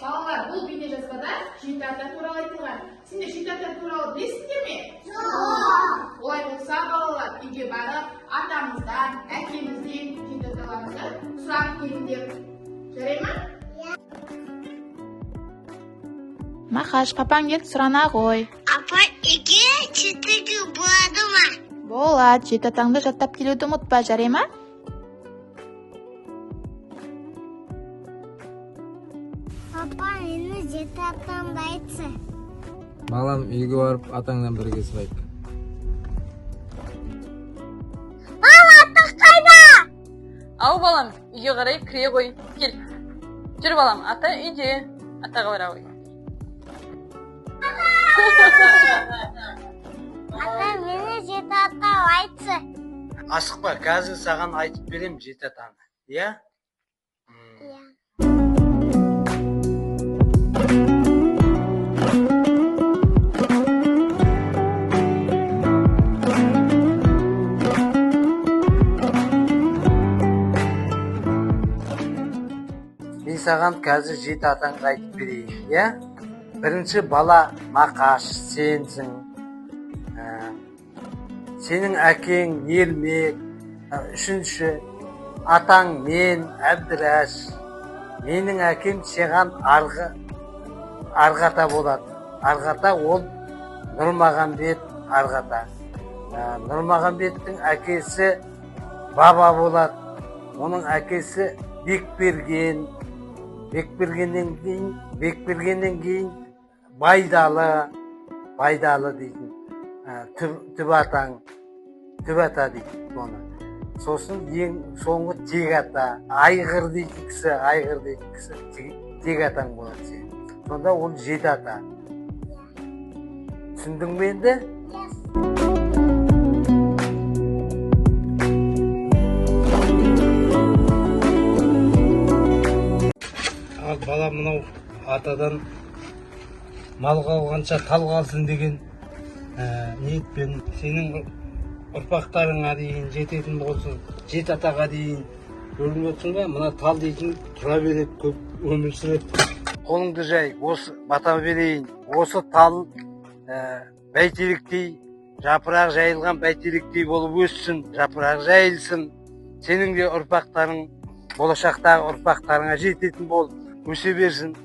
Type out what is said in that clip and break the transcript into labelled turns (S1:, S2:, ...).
S1: Балалар, бұл бейнежазбада жеті ата туралы айтылған. Сендер жеті ата туралы білесіңдер ме? Жоқ. Олай болса, балалар, үйге барып, атамыздан, әкемізден жеті аталарымызды сұрап келіңдер. Жарай ма? Мақаш, папаң келді, сұрана ғой.
S2: Апа, үйге жетуге болады ма?
S1: Болады, жеті атаңды жаттап келуді ұмытпа, жарай ма?
S2: Папа, мені жеті атамды айтшы.
S3: Балам, үйге барып атаңдан бірге сұрайық.
S2: Мама, ата қайда?
S4: Ау балам, үйге қарай кіре ғой. Кел. Жүр балам, ата үйде. Атаға бара ғой.
S2: Ата, мені жеті ата айтшы.
S3: Асықпа, қазір саған айтып берем жеті атаны. Иә? Мен саған қазір жеті атаңды айтып берейін, иә? Бірінші бала Мақаш, сенсің. Сенің әкең Ермек. Үшінші атаң мен Әбдірәш. Менің әкем саған Арғата болады. Арғата ол Нұрмағамбет Арғата. Нұрмағамбеттің әкесі Баба болады. Оның әкесі Бекберген. Бекбергеннен кейін Байдалы дейтін. Түп ата дейтін оны. Сосын ең соңғы тек ата, айғыр дейтін кісі тек атаң болады сен. Сонда ол жеті ата. Түсіндің бе енді? Ал бала мынау атадан мал қалғанша тал қалсын деген ниетпен сенің ұрпақтарыңа дейін жететін болсын, жеті атаға дейін көрініп отырсың ба? Мына тал дейтін тұра береді, көп өмір сүреді. Қолыңды жай, осы бата берейін. Осы тал бәйтеректей, жапырақ жайылған бәйтеректей болып өссін, жапырақ жайылсын. Сенің де ұрпақтарың болашақтағы ұрпақтарыңа жететін болып өсе берсін.